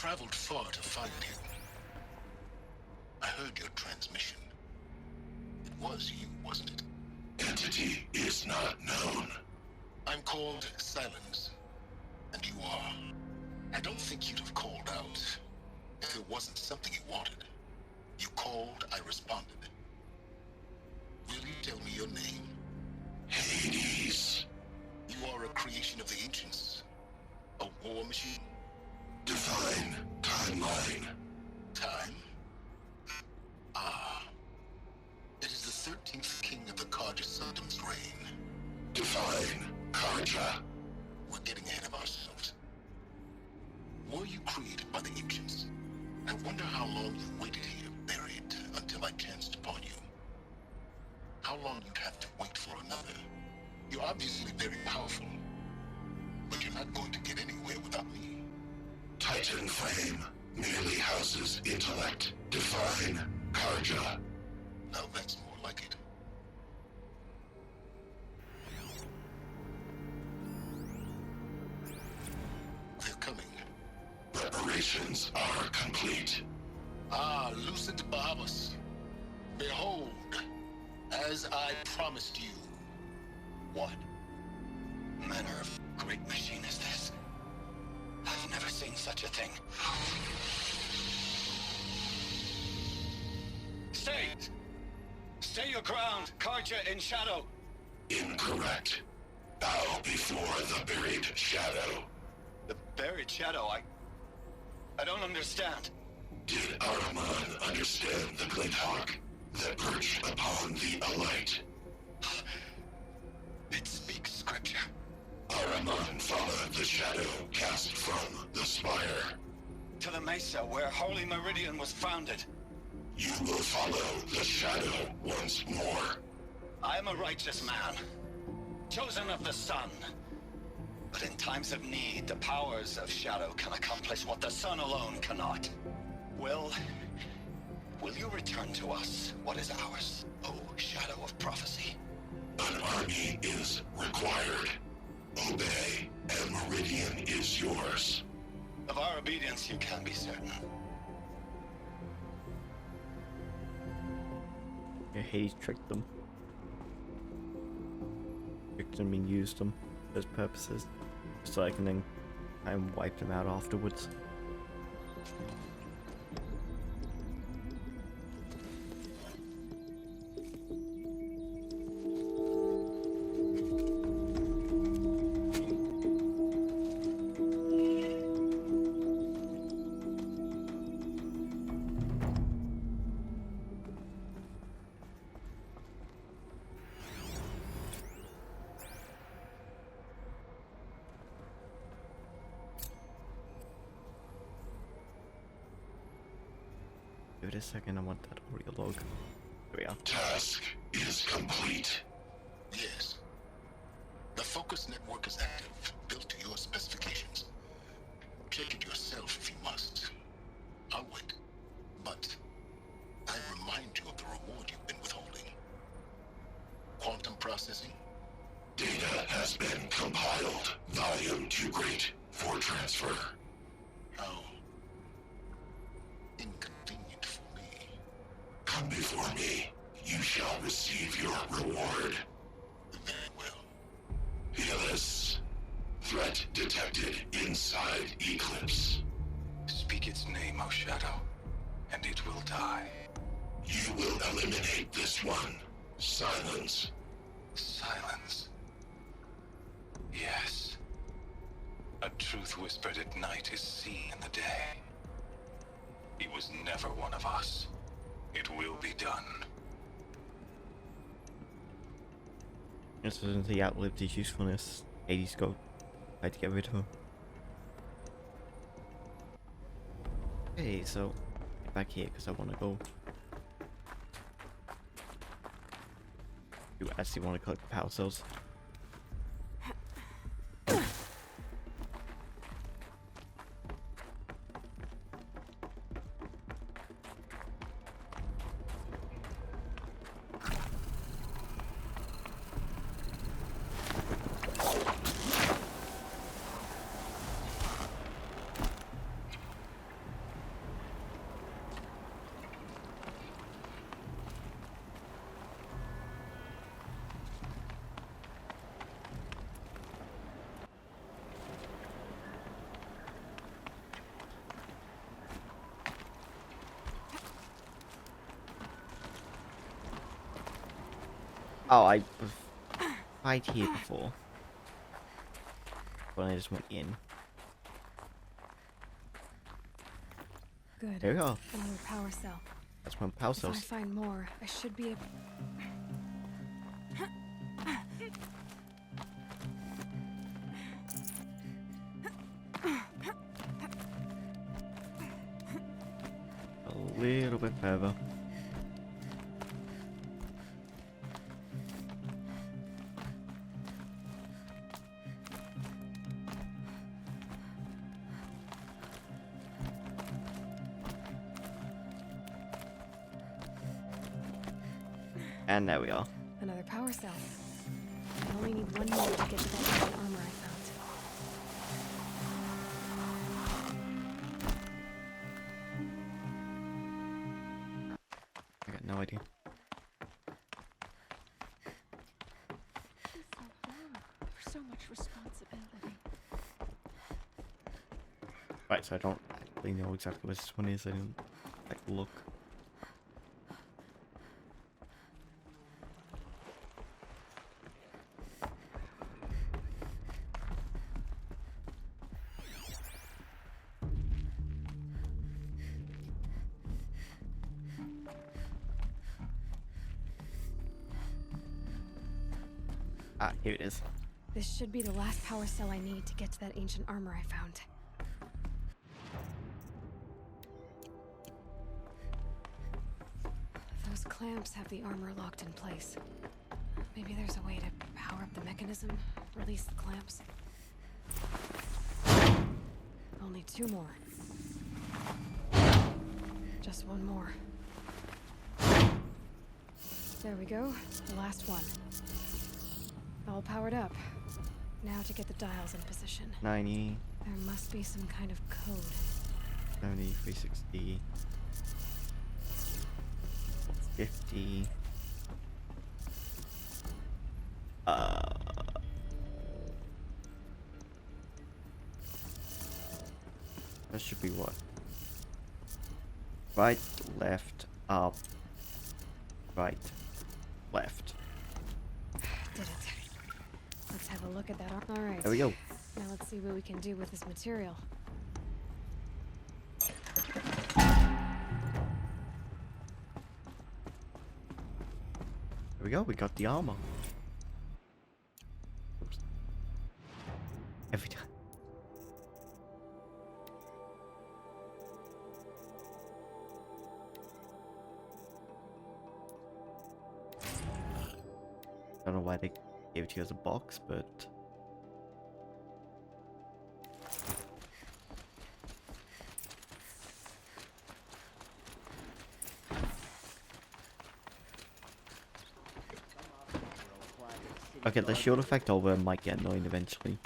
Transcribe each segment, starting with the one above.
traveled far to find you. I heard your transmission. It was you, wasn't it? Entity is not known. I'm called Silence, and you are. I don't think you'd have called out if it wasn't something you wanted. You called, I responded. Will you tell me your name? Hades. You are a creation of the ancients. A war machine? Divine timeline. Time? Ah. It is the 13th king of the Karja Sultan's reign. Divine Karja. We're getting ahead of ourselves. Were you created by the ancients? I wonder how long you waited here, buried, until I chanced upon you. How long you'd have to wait for another. You're obviously very powerful, but you're not going to get anywhere without me. Titan Flame merely houses intellect. Divine Karja. Now that's more like it. They're coming. Preparations are complete. Ah, Lucid Bahabas. Behold, as I promised you. What manner of great machine is this? I've never seen such a thing. Stay! Stay your ground, Karja in shadow. Incorrect. Bow before the buried shadow. The buried shadow, I don't understand. Did Araman understand the glint hawk that perched upon the alight? It speaks scripture. Araman followed the shadow cast from the spire. To the mesa where Holy Meridian was founded. You will follow the shadow once more. I am a righteous man, chosen of the sun. But in times of need, the powers of shadow can accomplish what the sun alone cannot. Will you return to us what is ours, O shadow of prophecy? An army is required. Obey, and Meridian is yours. Of our obedience you can be certain. Yeah, Hades tricked them. Tricked them and used them for his purposes. So I can then kind of wipe them out afterwards. Give it a second, I want that audio log. There we are. Task is complete. Yes. The focus network is active, built to your specifications. Check it yourself if you must. I'll wait. But I remind you of the reward you've been withholding. Quantum processing? Data has been compiled. Volume too great for transfer. How inconvenient for me. Come before me. You shall receive your reward. Very well. Helis. Threat detected inside Eclipse. Speak its name, O shadow, and it will die. You will eliminate this one. Silence. Silence. Yes. A truth whispered at night is seen in the day. He was never one of us. It will be done. This isn't he outlived his usefulness. Hades got tried to get rid of him. Okay, so get back here because I want to go. You actually want to collect the power cells. Oh, I fight here before. When I just went in. Good. There we go. Another power cell. That's one power If I cells. find more, I should be able... A little bit further. And there we are. Another power cell. I only need one more to get to that ancient armor I found. I got no idea. It's so hard. There's so much responsibility. Right, so I don't actually know exactly where this one is. I didn't like look. Ah, here it is. This should be the last power cell I need to get to that ancient armor I found. Those clamps have the armor locked in place. Maybe there's a way to power up the mechanism, release the clamps. Only two more. Just one more. There we go, the last one. All powered up. Now to get the dials in position. 90, There must be some kind of code. 70, 360, 50. That should be what? Right, left, up, right, left. Did it. Let's have a look at that. All right. There we go. Now let's see what we can do with this material. There we go, we got the armor. Oops. Every time. I don't know why they gave it to you as a box, but... Okay, the shield effect over might get annoying eventually.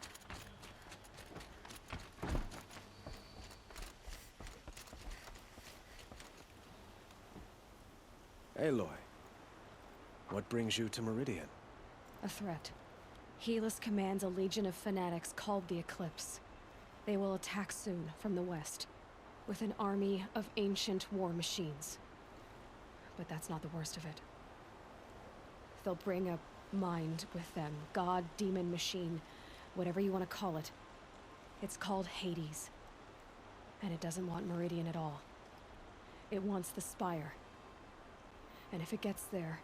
Aloy, what brings you to Meridian? A threat. Helis commands a legion of fanatics called the Eclipse. They will attack soon from the west, with an army of ancient war machines. But that's not the worst of it. They'll bring a mind with them. God, demon, machine, whatever you want to call it. It's called Hades. And it doesn't want Meridian at all. It wants the spire. And if it gets there,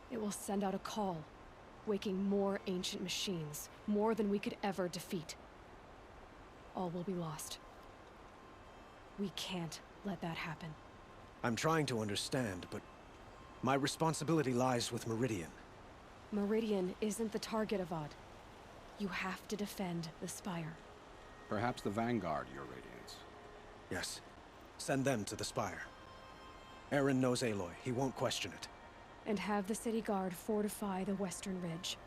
it will send out a call, waking more ancient machines, more than we could ever defeat. All will be lost. We can't let that happen. I'm trying to understand, but my responsibility lies with Meridian. Meridian isn't the target, Avad. You have to defend the spire. Perhaps the Vanguard, Your Radiance. Yes. Send them to the spire. Aaron knows Aloy. He won't question it. And have the city guard fortify the western ridge.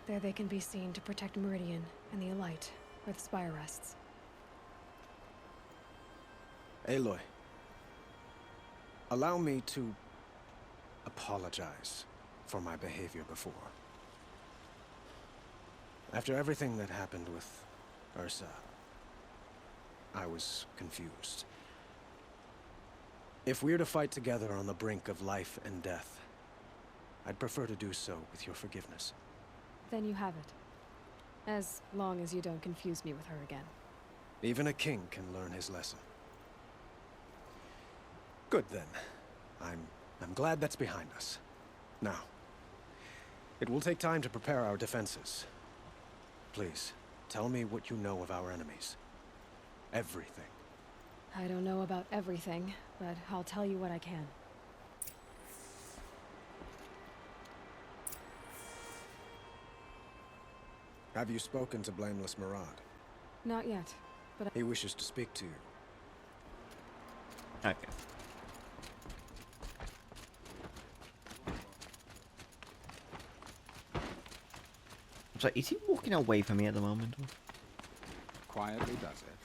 There they can be seen to protect Meridian and the Elite, where the spire rests. Aloy, allow me to apologize for my behavior before. After everything that happened with Ursa, I was confused. If we're to fight together on the brink of life and death, I'd prefer to do so with your forgiveness. Then you have it. As long as you don't confuse me with her again. Even a king can learn his lesson. Good then. I'm glad that's behind us. Now, it will take time to prepare our defenses. Please, tell me what you know of our enemies. Everything. I don't know about everything, but I'll tell you what I can. Have you spoken to Blameless Murad? Not yet, but He wishes to speak to you. Okay. So is he walking away from me at the moment? Quietly does it.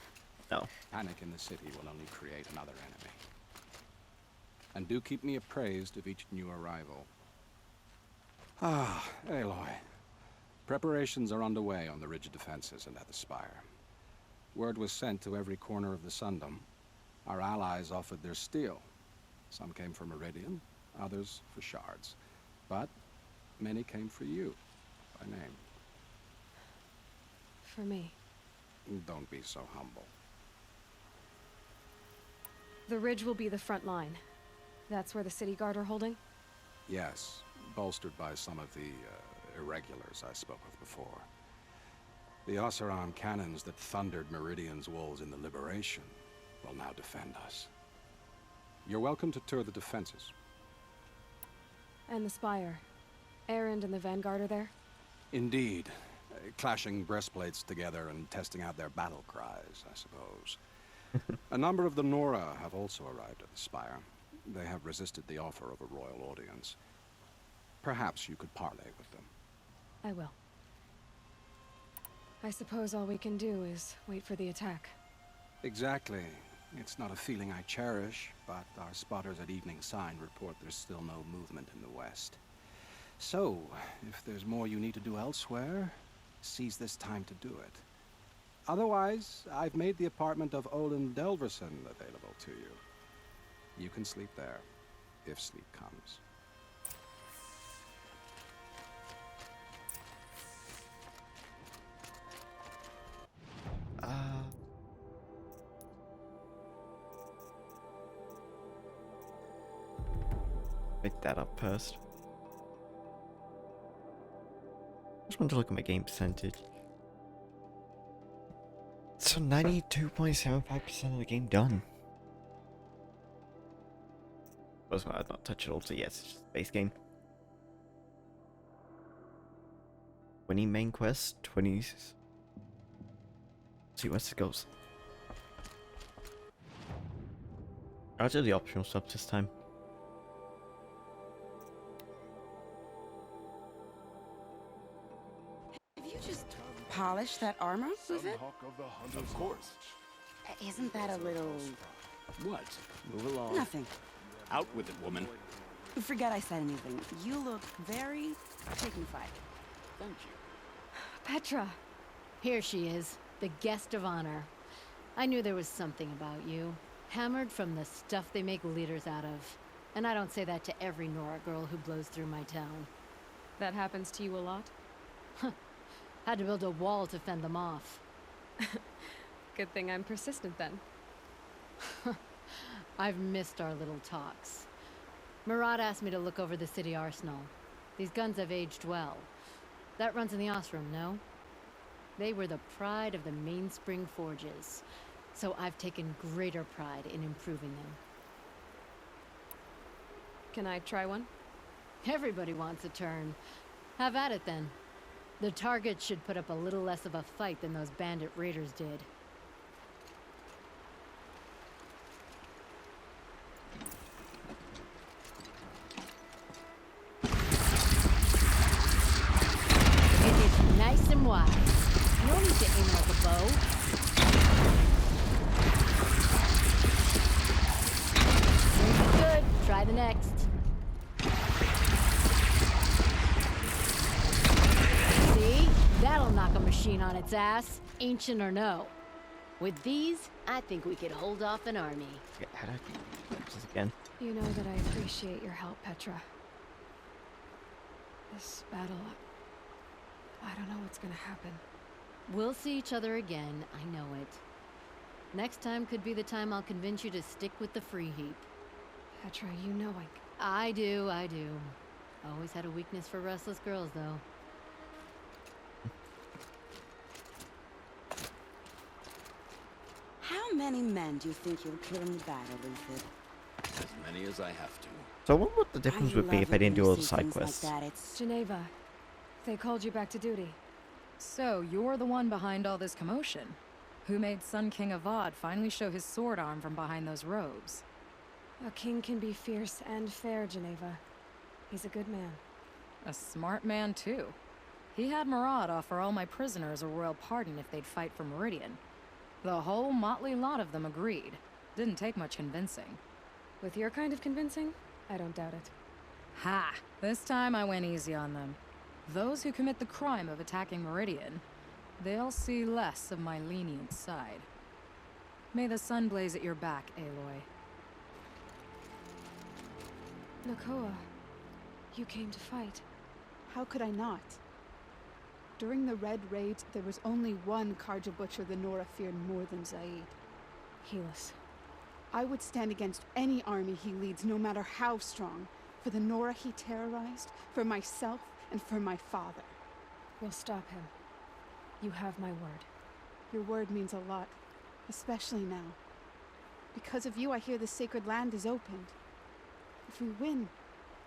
No. Panic in the city will only create another enemy. And do keep me appraised of each new arrival. Ah, Aloy. Preparations are underway on the ridge defenses and at the spire. Word was sent to every corner of the Sundom. Our allies offered their steel. Some came for Meridian, others for shards. But many came for you, by name. for me. Don't be so humble. The ridge will be the front line. That's where the city guard are holding? Yes, bolstered by some of the irregulars I spoke of before. The Oseram cannons that thundered Meridian's walls in the Liberation will now defend us. You're welcome to tour the defenses. And the spire. Erend and the Vanguard are there? Indeed. Clashing breastplates together and testing out their battle cries, I suppose. A number of the Nora have also arrived at the spire. They have resisted the offer of a royal audience. Perhaps you could parley with them. I will. I suppose all we can do is wait for the attack. Exactly. It's not a feeling I cherish, but our spotters at Evening Sign report there's still no movement in the west. So, if there's more you need to do elsewhere, seize this time to do it. Otherwise, I've made the apartment of Olin Delverson available to you. You can sleep there, if sleep comes. Pick that up first. Just want to look at my game percentage. So 92.75% of the game done. I've not touched it all, so yes, it's just a base game. 20 main quests, 20. See where this goes. I'll do the optional stuff this time. Have you just polished that armor with it? Of course. Isn't that a little... What? Move along. Nothing. Out with it, woman. Forget I said anything. You look very dignified. Thank you. Petra! Here she is, the guest of honor. I knew there was something about you. Hammered from the stuff they make leaders out of. And I don't say that to every Nora girl who blows through my town. That happens to you a lot? Had to build a wall to fend them off. Good thing I'm persistent then. I've missed our little talks. Murad asked me to look over the city arsenal. These guns have aged well. That runs in the Osram, no? They were the pride of the Mainspring Forges, so I've taken greater pride in improving them. Can I try one? Everybody wants a turn. Have at it then. The target should put up a little less of a fight than those bandit raiders did. It is nice and wide. No need to aim like a bow. Good. Try the next. See? That'll knock a machine on its ass, ancient or no. With these, I think we could hold off an army. Yeah, how do I do this again? You know that I appreciate your help, Petra. This battle... I don't know what's gonna happen. We'll see each other again, I know it. Next time could be the time I'll convince you to stick with the free heap. Petra, you know I do. Always had a weakness for restless girls, though. How many men do you think you'll kill in the battle, Luther? As many as I have to. So I wonder what the difference would be if I didn't do all the side quests. Geneva, they called you back to duty. So, you're the one behind all this commotion. Who made Sun King Avad finally show his sword arm from behind those robes? A king can be fierce and fair, Geneva. He's a good man. A smart man, too. He had Murad offer all my prisoners a royal pardon if they'd fight for Meridian. The whole motley lot of them agreed. Didn't take much convincing. With your kind of convincing, I don't doubt it. Ha! This time I went easy on them. Those who commit the crime of attacking Meridian, they'll see less of my lenient side. May the sun blaze at your back, Aloy. Nakoa, you came to fight. How could I not? During the Red Raids, there was only one Karja Butcher the Nora feared more than Zaid. Helis. I would stand against any army he leads, no matter how strong. For the Nora he terrorized, for myself, and for my father. We'll stop him. You have my word. Your word means a lot, especially now. Because of you, I hear the sacred land is opened. If we win,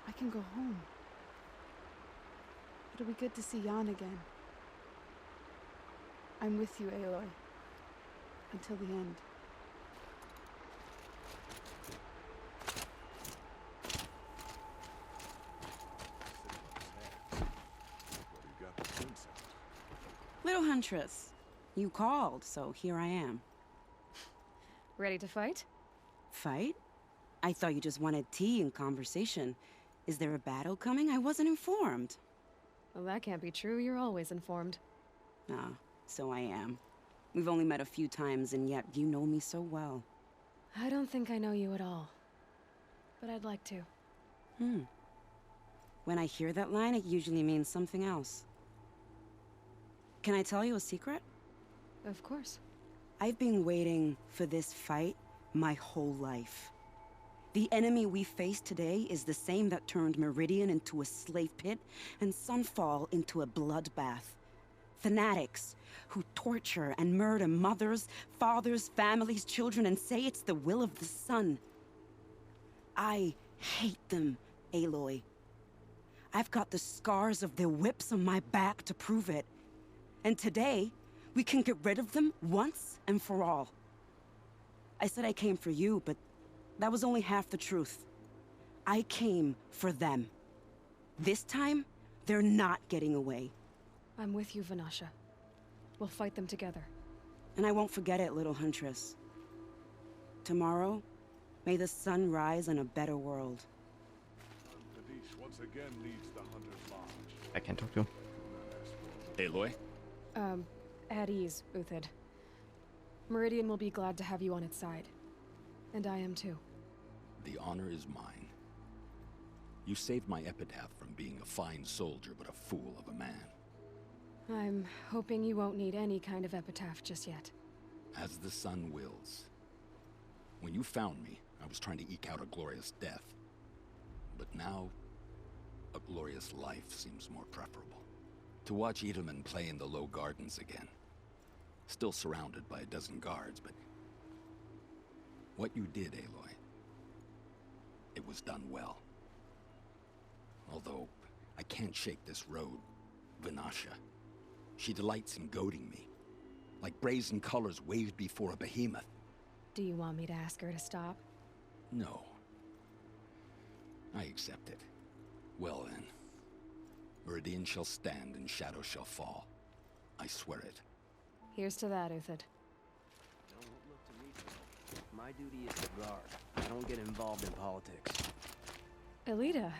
I can go home. It'll be good to see Jan again. I'm with you, Aloy. Until the end. Little Huntress, you called, so here I am. Ready to fight? Fight? I thought you just wanted tea and conversation. Is there a battle coming? I wasn't informed. Well, that can't be true. You're always informed. Ah, so I am. We've only met a few times, and yet you know me so well. I don't think I know you at all. But I'd like to. When I hear that line, it usually means something else. Can I tell you a secret? Of course. I've been waiting for this fight my whole life. The enemy we face today is the same that turned Meridian into a slave pit and Sunfall into a bloodbath. Fanatics who torture and murder mothers, fathers, families, children, and say it's the will of the sun. I hate them, Aloy. I've got the scars of their whips on my back to prove it. And today, we can get rid of them once and for all. I said I came for you, but that was only half the truth. I came for them. This time, they're not getting away. I'm with you, Vanasha. We'll fight them together. And I won't forget it, little Huntress. Tomorrow, may the sun rise in a better world. Once again leads the Hunter's Lodge. I can't talk to him. Aloy? At ease, Uthid. Meridian will be glad to have you on its side. And I am too. The honor is mine. You saved my epitaph from being a fine soldier, but a fool of a man. I'm hoping you won't need any kind of epitaph just yet. As the sun wills. When you found me, I was trying to eke out a glorious death. But now, a glorious life seems more preferable. To watch Edelman play in the low gardens again. Still surrounded by a dozen guards, but... what you did, Aloy, it was done well. Although, I can't shake this road, Vanasha. She delights in goading me. Like brazen colors waved before a behemoth. Do you want me to ask her to stop? No. I accept it. Well then. Meridian shall stand and shadow shall fall. I swear it. Here's to that, Uthid. Don't look to me for help. My duty is to guard. I don't get involved in politics. Elita,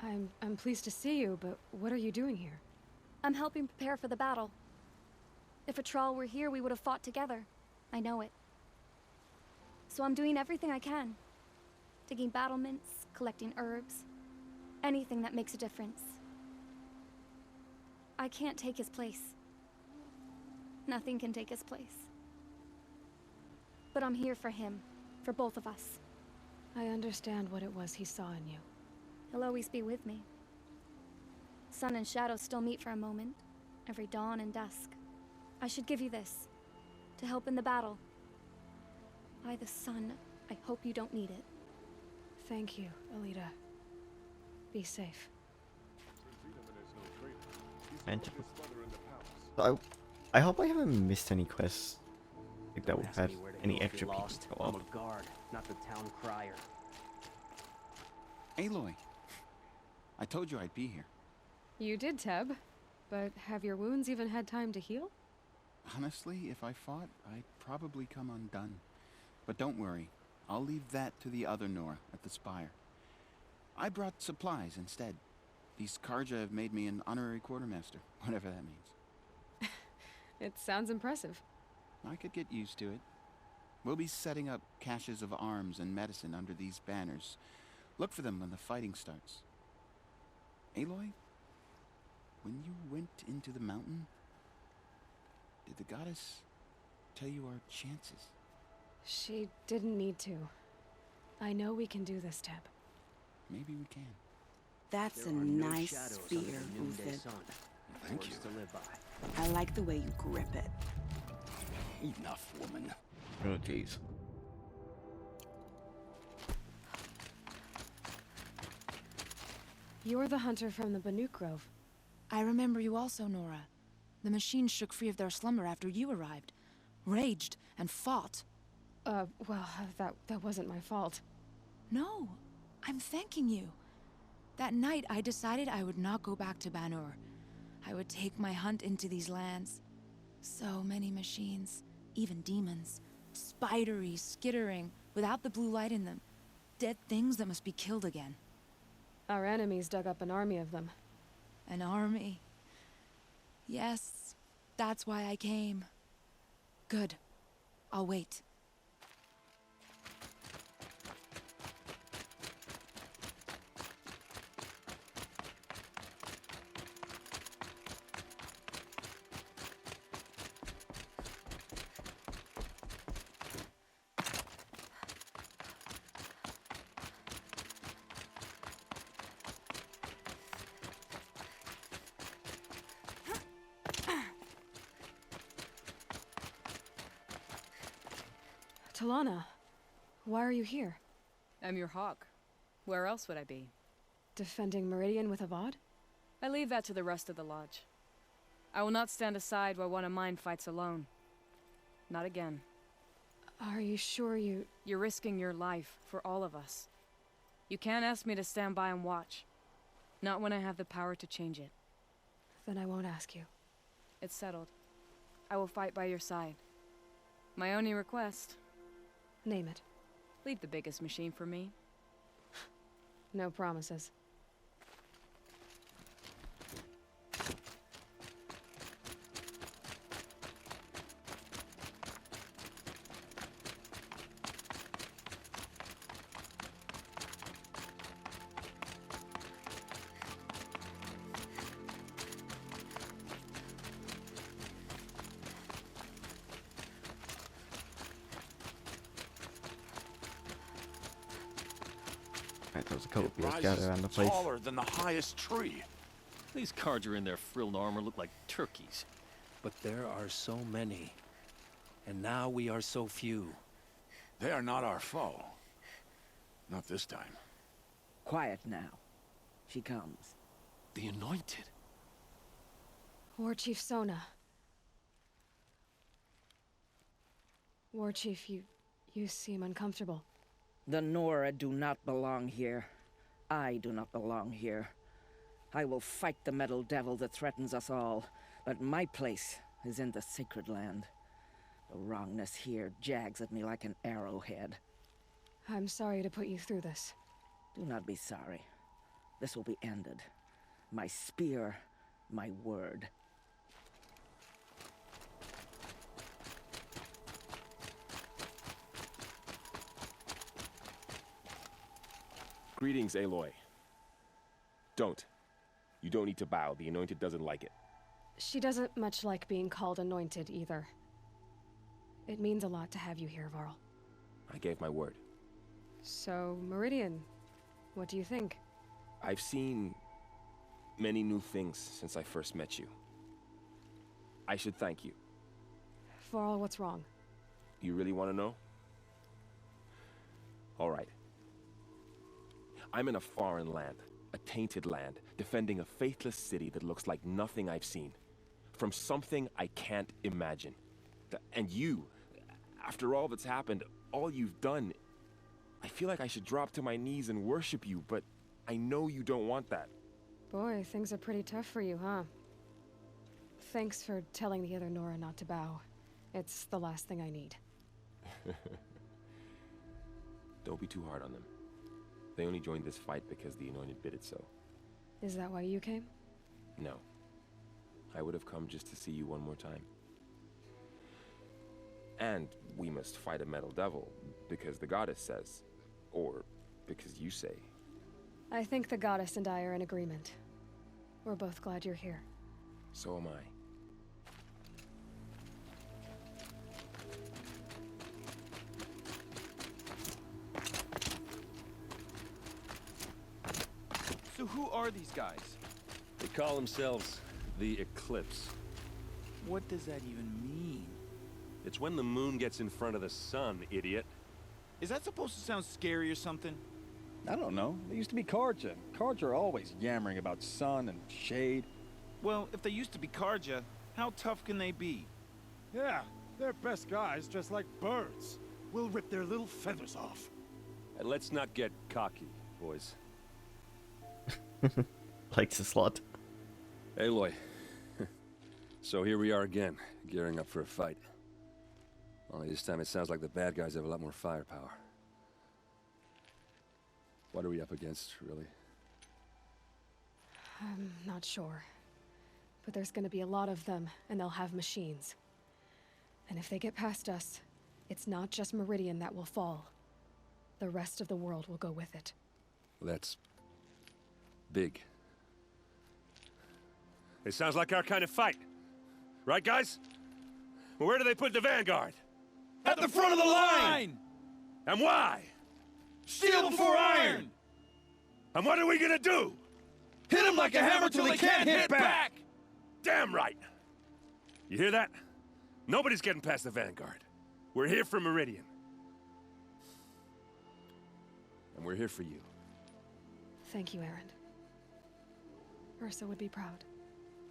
I'm pleased to see you, but what are you doing here? I'm helping prepare for the battle. If Atral were here, we would have fought together. I know it. So I'm doing everything I can. Digging battlements, collecting herbs. Anything that makes a difference. I can't take his place. Nothing can take his place. But I'm here for him, for both of us. I understand what it was he saw in you. He'll always be with me. Sun and shadow still meet for a moment, every dawn and dusk. I should give you this, to help in the battle. By the sun, I hope you don't need it. Thank you, Alita. Be safe. And I hope I haven't missed any quests like that would have any extra people go I'm up. a guard, not the town crier. Aloy, I told you I'd be here. You did, Teb. But have your wounds even had time to heal? Honestly, if I fought, I'd probably come undone. But don't worry, I'll leave that to the other Nora at the spire. I brought supplies instead. These Karja have made me an honorary quartermaster, whatever that means. It sounds impressive. I could get used to it. We'll be setting up caches of arms and medicine under these banners. Look for them when the fighting starts. Aloy, when you went into the mountain, did the goddess tell you our chances? She didn't need to. I know we can do this, Teb. Maybe we can. That's a nice spear, Uthed. Thank you. I like the way you grip it. Enough, woman. Oh, jeez. You're the hunter from the Banuk Grove. I remember you also, Nora. The machines shook free of their slumber after you arrived. Raged and fought. Well, that wasn't my fault. No, I'm thanking you. That night, I decided I would not go back to Banur. I would take my hunt into these lands. So many machines, even demons. Spidery, skittering, without the blue light in them. Dead things that must be killed again. Our enemies dug up an army of them. An army. Yes, that's why I came. Good. I'll wait. Talana, why are you here? I'm your hawk. Where else would I be? Defending Meridian with Avad? I leave that to the rest of the lodge. I will not stand aside while one of mine fights alone. Not again. Are you sure you... You're risking your life for all of us. You can't ask me to stand by and watch. Not when I have the power to change it. Then I won't ask you. It's settled. I will fight by your side. My only request... Name it. Leave the biggest machine for me. No promises. Right, there was a couple It people rises scattered around the place. taller than the highest tree. These Karja in their frilled armor look like turkeys. But there are so many. And now we are so few. They are not our foe. Not this time. Quiet now. She comes. The Anointed. War Chief Sona. War Chief, you seem uncomfortable. The Nora do not belong here. I do not belong here. I will fight the metal devil that threatens us all, but my place is in the sacred land. The wrongness here jags at me like an arrowhead. I'm sorry to put you through this. Do not be sorry. This will be ended. My spear, my word. Greetings, Aloy. Don't. You don't need to bow. The Anointed doesn't like it. She doesn't much like being called anointed either. It means a lot to have you here, Varl. I gave my word. So, Meridian, what do you think? I've seen many new things since I first met you. I should thank you. Varl, what's wrong? You really want to know? All right. I'm in a foreign land, a tainted land, defending a faithless city that looks like nothing I've seen. From something I can't imagine. And you, after all that's happened, all you've done, I feel like I should drop to my knees and worship you, but I know you don't want that. Boy, things are pretty tough for you, huh? Thanks for telling the other Nora not to bow. It's the last thing I need. Don't be too hard on them. They only joined this fight because the Anointed bid it so. Is that why you came? No. I would have come just to see you one more time. And we must fight a metal devil, because the goddess says. Or because you say. I think the goddess and I are in agreement. We're both glad you're here. So am I. So who are these guys? They call themselves the Eclipse. What does that even mean? It's when the moon gets in front of the sun, idiot. Is that supposed to sound scary or something? I don't know. They used to be Karja. Karja are always yammering about sun and shade. Well, if they used to be Karja, how tough can they be? Yeah, they're best guys just like birds. We'll rip their little feathers off. And let's not get cocky, boys. Likes a slot. Aloy. So here we are again, gearing up for a fight. Only this time it sounds like the bad guys have a lot more firepower. What are we up against, really? I'm not sure. But there's gonna be a lot of them, and they'll have machines. And if they get past us, it's not just Meridian that will fall. The rest of the world will go with it. That's big. It sounds like our kind of fight. Right, guys? Well, where do they put the vanguard? At the front of the line! And why? Steel before iron! And what are we gonna do? Hit him like a hammer till he can't hit back! Damn right! You hear that? Nobody's getting past the vanguard. We're here for Meridian. And we're here for you. Thank you, Aaron. Ursa would be proud.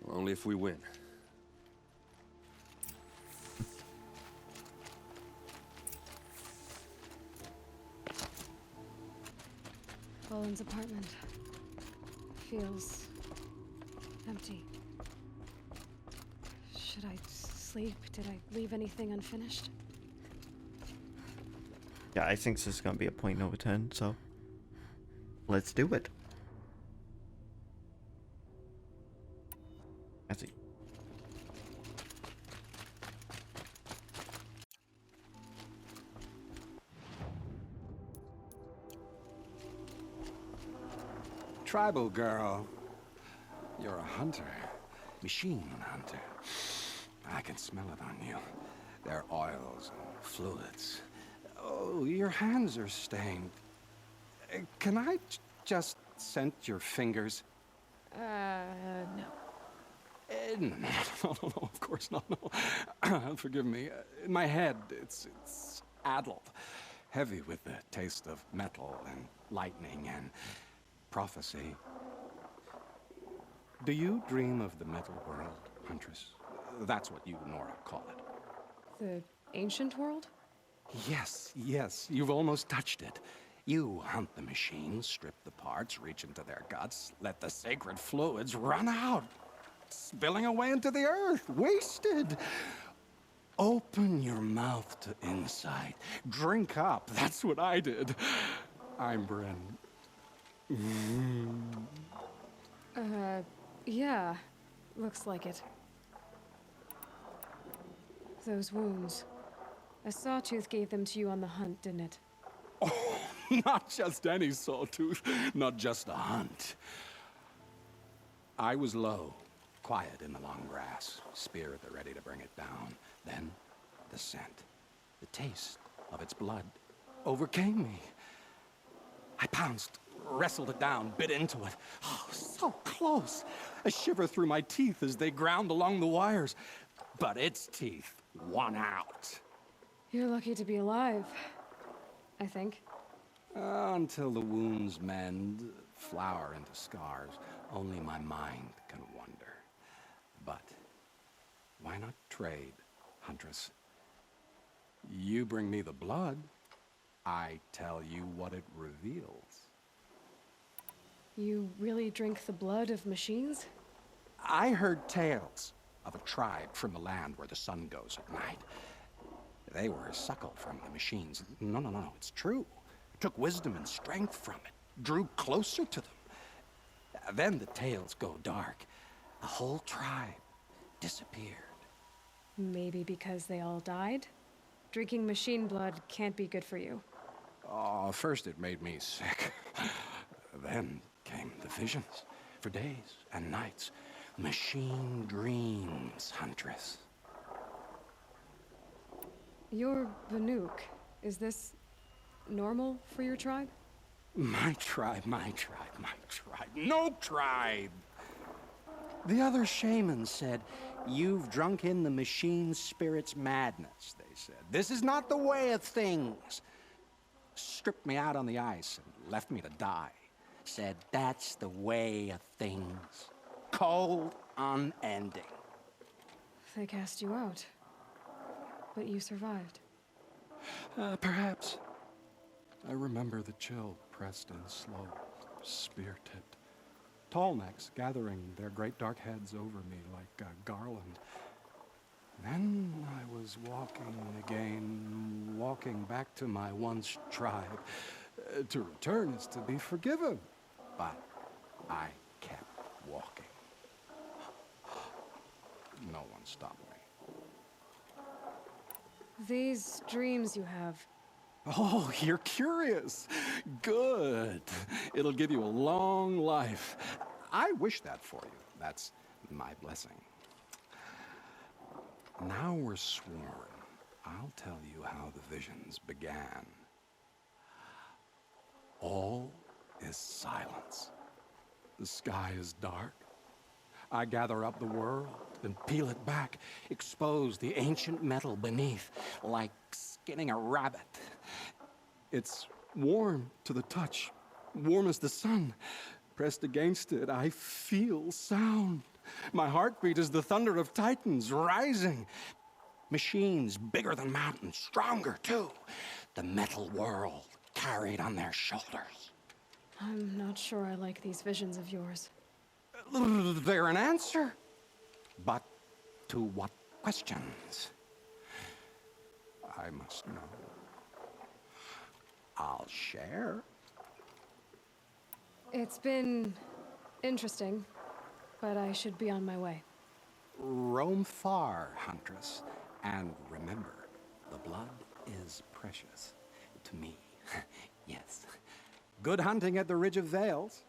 Only if we win. Roland's apartment feels empty. Should I sleep? Did I leave anything unfinished? Yeah, I think this is gonna be a point no return, so let's do it. I see. Tribal girl. You're a hunter. Machine hunter. I can smell it on you. Their oils and fluids. Oh, your hands are stained. Can I just scent your fingers? No. No, of course not, no. Forgive me. In my head, it's addled. Heavy with the taste of metal and lightning and prophecy. Do you dream of the metal world, Huntress? That's what you, Nora, call it. The ancient world? Yes, you've almost touched it. You hunt the machines, strip the parts, reach into their guts, let the sacred fluids run out, spilling away into the earth, wasted. Open your mouth to insight. Drink up. That's what I did. I'm Bren. Yeah. Looks like it. Those wounds. A sawtooth gave them to you on the hunt, didn't it? Oh, not just any sawtooth. Not just a hunt. I was low, Quiet in the long grass, spear at the ready to bring it down. Then, the scent, the taste of its blood overcame me. I pounced, wrestled it down, bit into it. Oh, so close. A shiver through my teeth as they ground along the wires. But its teeth won out. You're lucky to be alive, I think. Until the wounds mend, flower into scars, only my mind can wonder. But why not trade, Huntress? You bring me the blood, I tell you what it reveals. You really drink the blood of machines? I heard tales of a tribe from the land where the sun goes at night. They were a suckle from the machines. No, it's true. It took wisdom and strength from it, drew closer to them. Then the tales go dark. A whole tribe disappeared. Maybe because they all died? Drinking machine blood can't be good for you. Oh, first it made me sick. Then came the visions. For days and nights. Machine dreams, Huntress. You're Banuk. Is this normal for your tribe? My tribe. No tribe! The other shamans said, you've drunk in the machine spirit's madness, they said. This is not the way of things. Stripped me out on the ice and left me to die. Said, that's the way of things. Cold, unending. They cast you out. But you survived. Perhaps. I remember the chill pressed in slow, spear-tipped. Tall necks gathering their great dark heads over me like a garland. Then I was walking again, walking back to my once tribe. To return is to be forgiven. But I kept walking. No one stopped me. These dreams you have. Oh, you're curious. Good. It'll give you a long life. I wish that for you. That's my blessing. Now we're sworn. I'll tell you how the visions began. All is silence. The sky is dark. I gather up the world and peel it back, expose the ancient metal beneath, like skinning a rabbit. It's warm to the touch, warm as the sun. Pressed against it, I feel sound. My heartbeat is the thunder of titans rising. Machines bigger than mountains, stronger too. The metal world carried on their shoulders. I'm not sure I like these visions of yours. They're an answer. But to what questions? I must know. I'll share. It's been interesting, but I should be on my way. Roam far, Huntress, and remember, the blood is precious to me. Yes. Good hunting at the Ridge of Vales.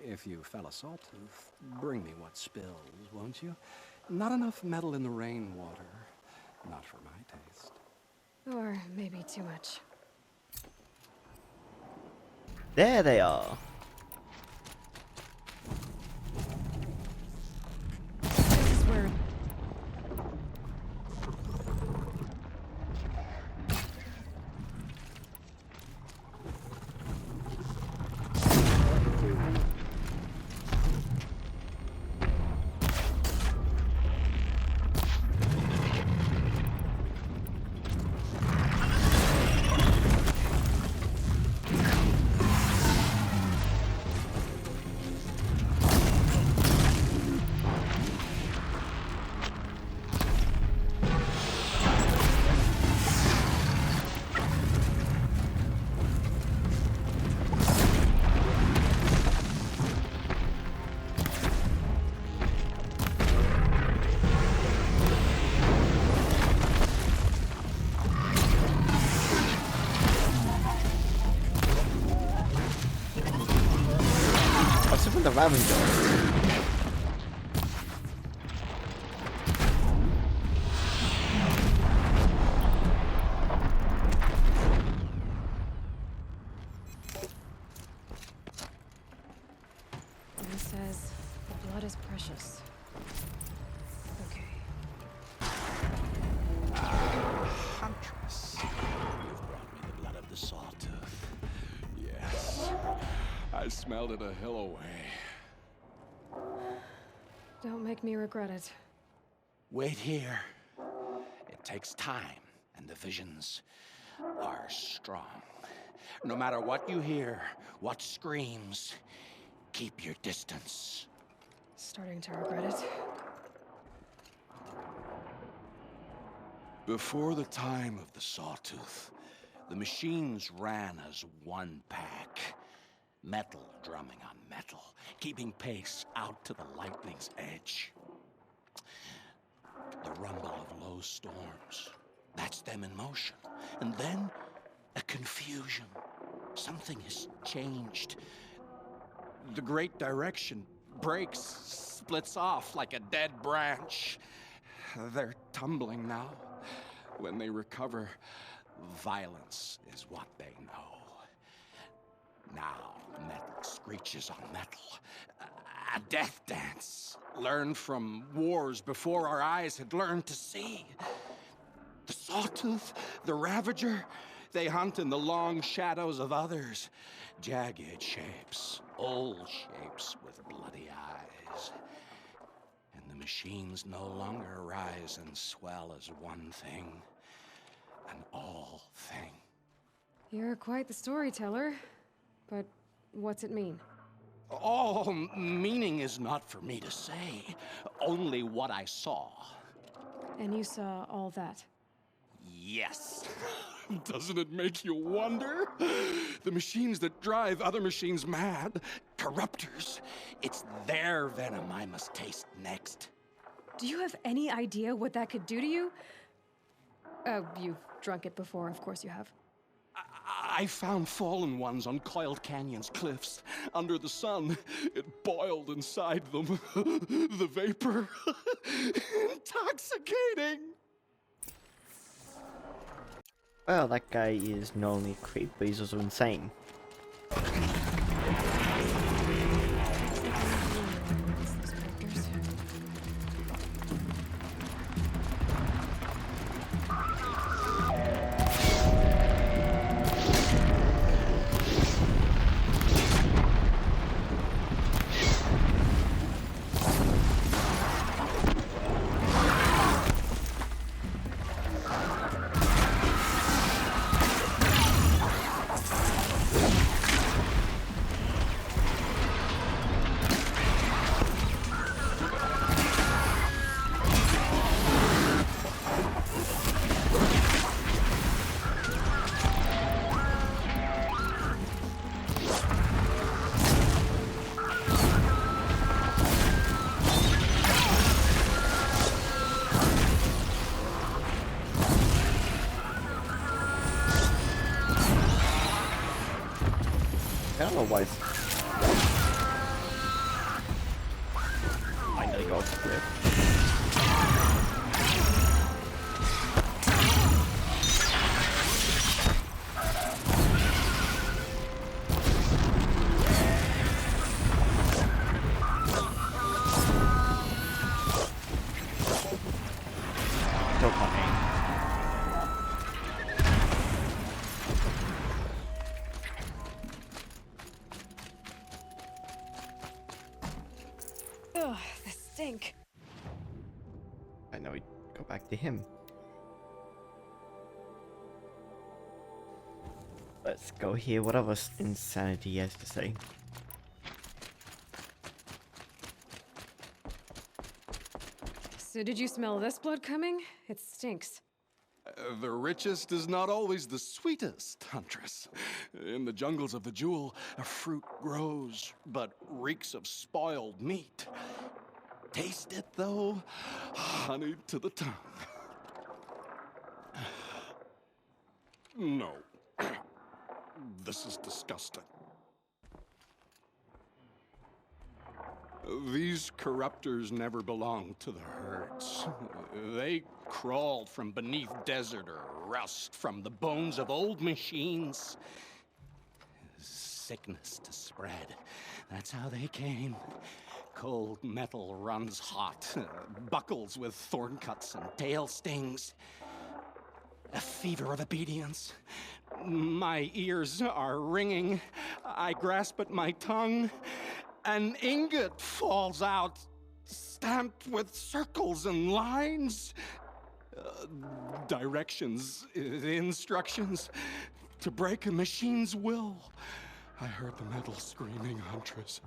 If you fell a sawtooth, bring me what spills, won't you? Not enough metal in the rainwater. Not for my taste. Or maybe too much. There they are. This is where... The Raven Dog. smelled it a hill away. Don't make me regret it. Wait here. It takes time, and the visions are strong. No matter what you hear, what screams, keep your distance. Starting to regret it. Before the time of the Sawtooth, the machines ran as one pack. Metal drumming on metal, keeping pace out to the lightning's edge. The rumble of low storms, that's them in motion. And then, a confusion. Something has changed. The great direction breaks, splits off like a dead branch. They're tumbling now. When they recover, violence is what they know. Now, metal screeches on metal. A death dance, learned from wars before our eyes had learned to see. The Sawtooth, the Ravager, they hunt in the long shadows of others. Jagged shapes, old shapes with bloody eyes. And the machines no longer rise and swell as one thing, an all thing. You're quite the storyteller. But what's it mean? All meaning is not for me to say, only what I saw. And you saw all that? Yes. Doesn't it make you wonder? The machines that drive other machines mad, corruptors, it's their venom I must taste next. Do you have any idea what that could do to you? You've drunk it before, of course you have. I found fallen ones on Coiled Canyon's cliffs. Under the sun, it boiled inside them. The vapor. Intoxicating. Well, that guy is not only a creep, but he's also insane. I don't know why. Finally got off the cliff. Don't want me. Ugh, the stink. I know we go back to him. Let's go hear what other insanity he has to say. So did you smell this blood coming? It stinks. The richest is not always the sweetest, Huntress. In the jungles of the Jewel, a fruit grows, but reeks of spoiled meat. Taste it, though, honey to the tongue. No. This is disgusting. These corruptors never belonged to the herds. They crawled from beneath desert or rust, from the bones of old machines. Sickness to spread. That's how they came. Cold metal runs hot, buckles with thorn cuts and tail stings. A fever of obedience. My ears are ringing. I grasp at my tongue. An ingot falls out, stamped with circles and lines. Directions, instructions to break a machine's will. I heard the metal screaming, Huntress.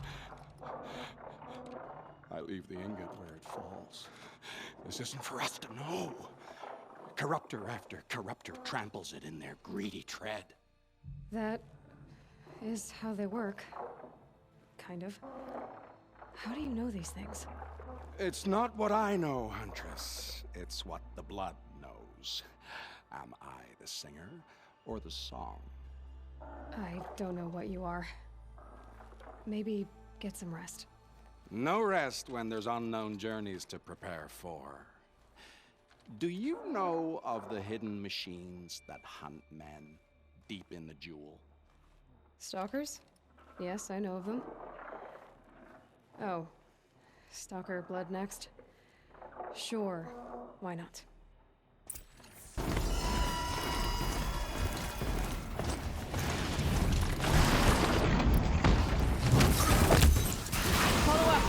I leave the ingot where it falls. This isn't for us to know. Corruptor after corruptor tramples it in their greedy tread. That is how they work. Kind of. How do you know these things? It's not what I know, Huntress. It's what the blood knows. Am I the singer or the song? I don't know what you are. Maybe get some rest. No rest when there's unknown journeys to prepare for. Do you know of the hidden machines that hunt men deep in the jewel? Stalkers? Yes, I know of them. Oh. Stalker blood next? Sure. Why not? Follow up!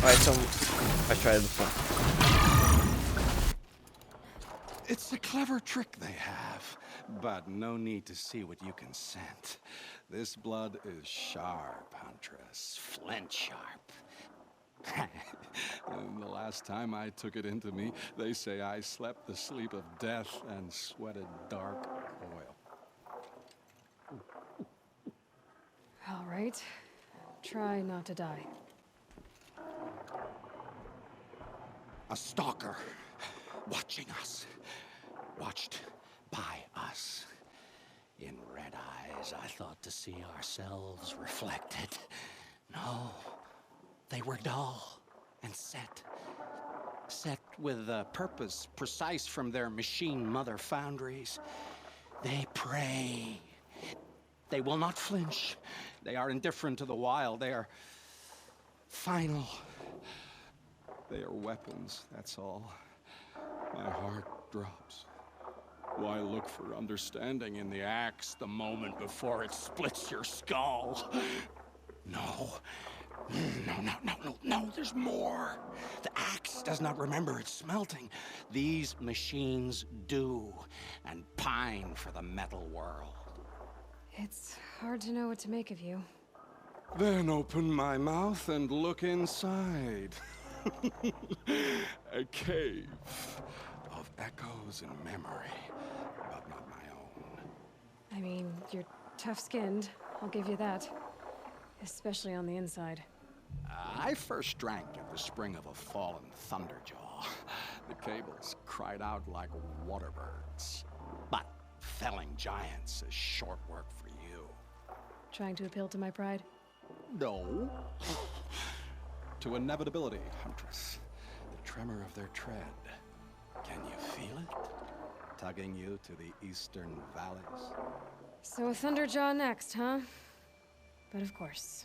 Alright, so I tried this one. It's a clever trick they have, but no need to see what you can scent. This blood is sharp, Huntress. Flint sharp. And the last time I took it into me, they say I slept the sleep of death and sweated dark oil. All right. Try not to die. A stalker, watching us, watched by us. In red eyes, I thought to see ourselves reflected. No, they were dull and set with a purpose precise from their machine mother foundries. They prey. They will not flinch. They are indifferent to the wild. They are final. They are weapons, that's all. My heart drops. Why look for understanding in the axe the moment before it splits your skull? No, there's more. The axe does not remember its smelting. These machines do, and pine for the metal world. It's hard to know what to make of you. Then open my mouth and look inside. A cave of echoes and memory, but not my own. I mean, you're tough-skinned, I'll give you that. Especially on the inside. I first drank at the spring of a fallen thunderjaw. The cables cried out like waterbirds. But felling giants is short work for you. Trying to appeal to my pride? No. To inevitability, Huntress. The tremor of their tread. Can you feel it? Tugging you to the eastern valleys? So a thunderjaw next, huh? But of course.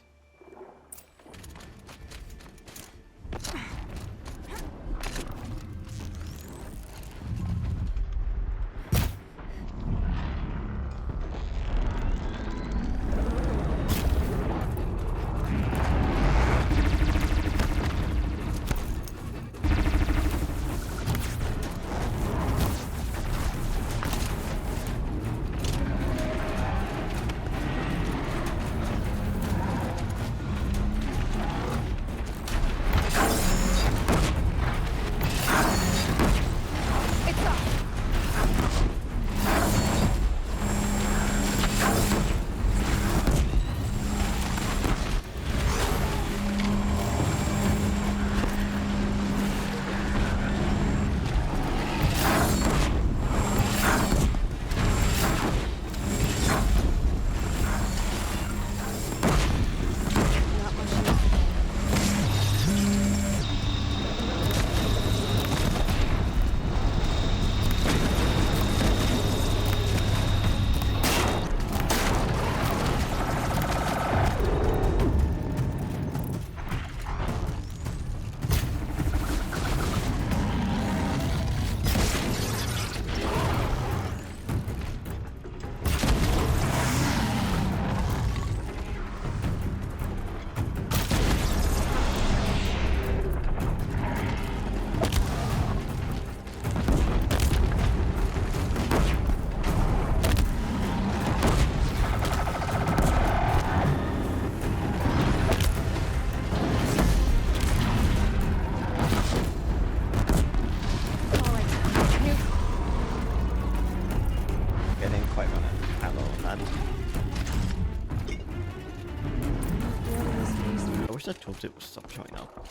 course I told it would stop showing up.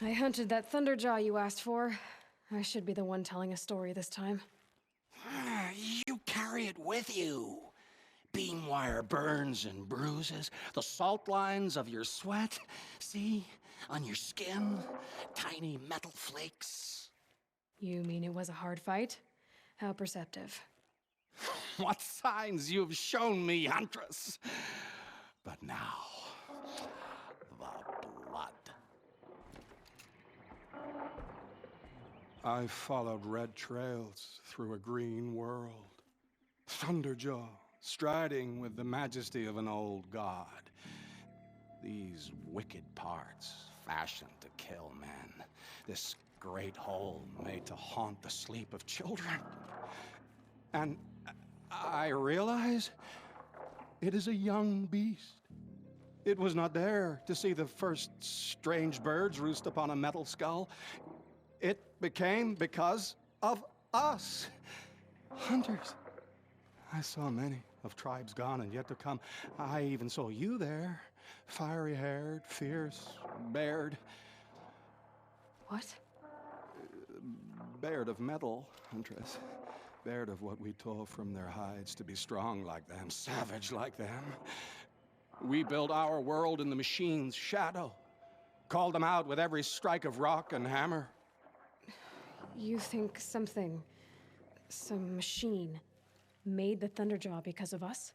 I hunted that Thunderjaw you asked for. I should be the one telling a story this time. You carry it with you. Beam wire burns and bruises, the salt lines of your sweat. See? On your skin, tiny metal flakes. You mean it was a hard fight? How perceptive. What signs you've shown me, Huntress. But now, the blood. I followed red trails through a green world. Thunderjaw, striding with the majesty of an old god. These wicked parts, fashioned to kill men. This great hole made to haunt the sleep of children. And I realize it is a young beast. It was not there to see the first strange birds roost upon a metal skull. It became because of us, hunters. I saw many of tribes gone and yet to come. I even saw you there, fiery-haired, fierce, bared. What? Bared of metal, Huntress. Bared of what we tore from their hides to be strong like them, savage like them. We built our world in the machine's shadow. Called them out with every strike of rock and hammer. You think some machine, made the Thunderjaw because of us?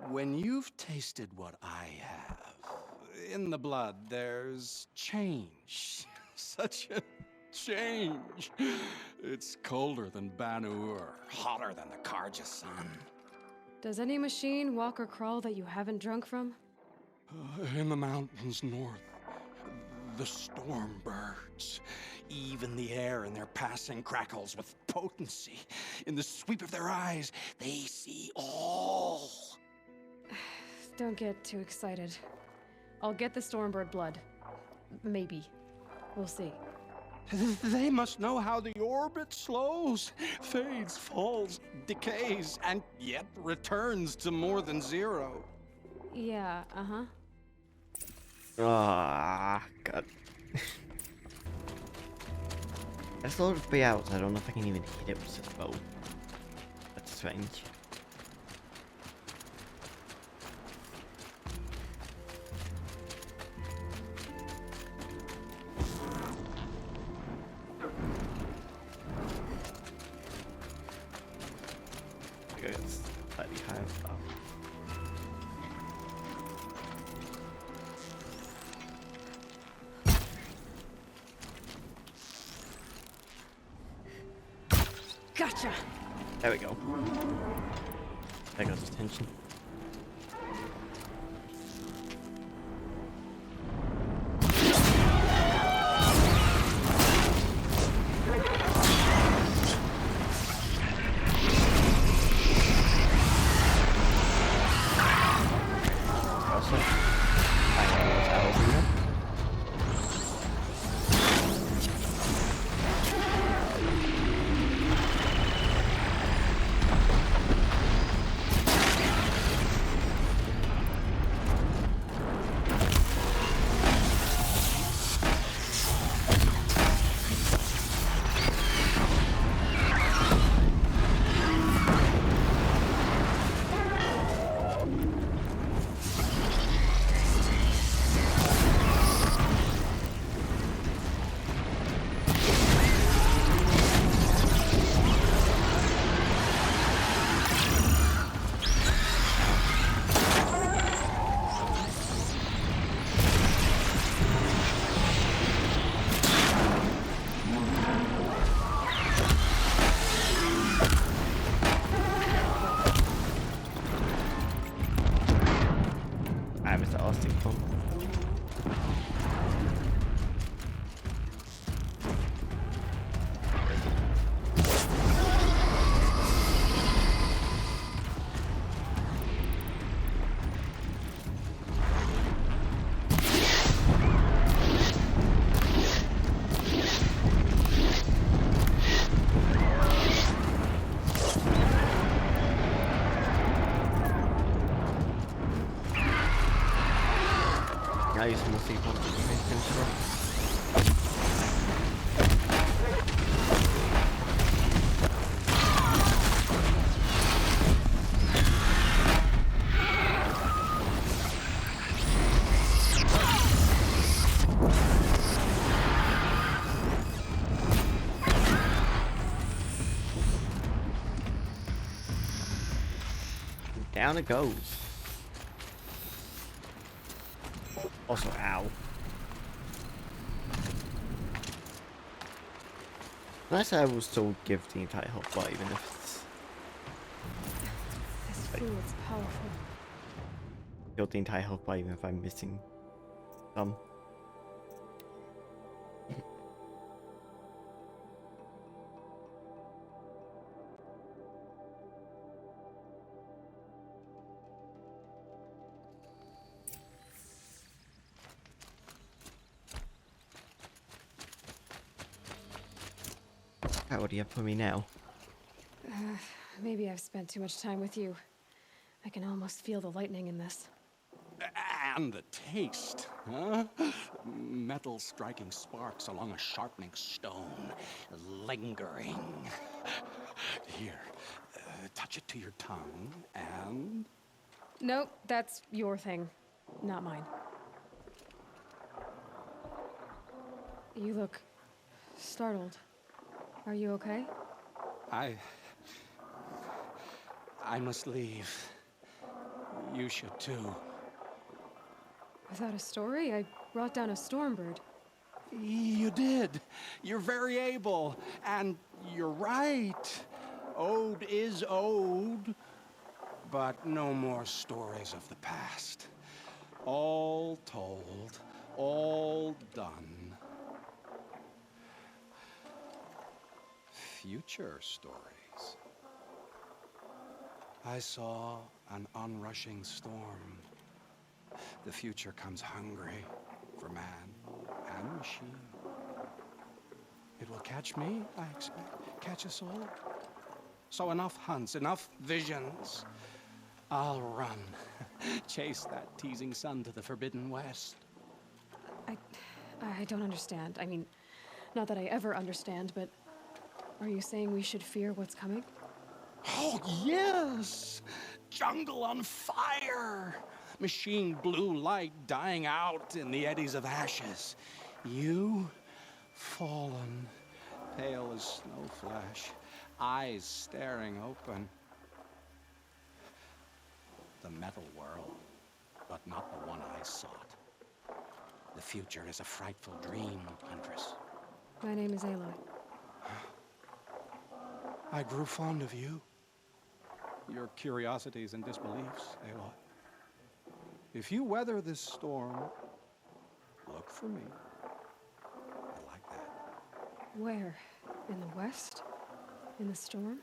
When you've tasted what I have, in the blood there's change. Such a change. It's colder than Banur, hotter than the Karja sun. Does any machine walk or crawl that you haven't drunk from? In the mountains north, the storm birds. Even the air in their passing crackles with potency. In the sweep of their eyes, they see all. Don't get too excited. I'll get the Stormbird blood. Maybe. We'll see. They must know how the orbit slows, fades, falls, decays, and yet returns to more than zero. Yeah, uh-huh. Ah, God. There's a lot of buyouts. I don't know if I can even hit it with this bow. That's strange. I guess it's slightly higher up. Gotcha! There we go. That got his attention. Also, I know what's out in there. I use more C4 to finish it off. Down it goes. Also, ow. Unless I will still give the entire health bar, even if it's... This fluid's powerful. Kill the entire health bar, even if I'm missing some. What do you have for me now? Maybe I've spent too much time with you. I can almost feel the lightning in this. And the taste, huh? Metal striking sparks along a sharpening stone, lingering. Here, touch it to your tongue, and... Nope, that's your thing, not mine. You look startled. Are you okay? I must leave. You should too. Without a story? I brought down a stormbird. You did. You're very able. And you're right. Ode is ode. But no more stories of the past. All told. All done. Future stories. I saw an onrushing storm. The future comes hungry for man and machine. It will catch me, I expect. Catch us all. So enough hunts, enough visions. I'll run. Chase that teasing sun to the forbidden west. I don't understand. I mean, not that I ever understand, but are you saying we should fear what's coming? Oh, yes! Jungle on fire! Machine blue light dying out in the eddies of ashes. You, fallen, pale as snow flesh, eyes staring open. The metal world, but not the one I sought. The future is a frightful dream, Huntress. My name is Aloy. I grew fond of you. Your curiosities and disbeliefs, Aloy. If you weather this storm, look for me. I like that. Where? In the west? In the storm?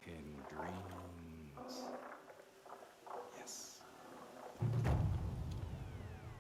In dreams.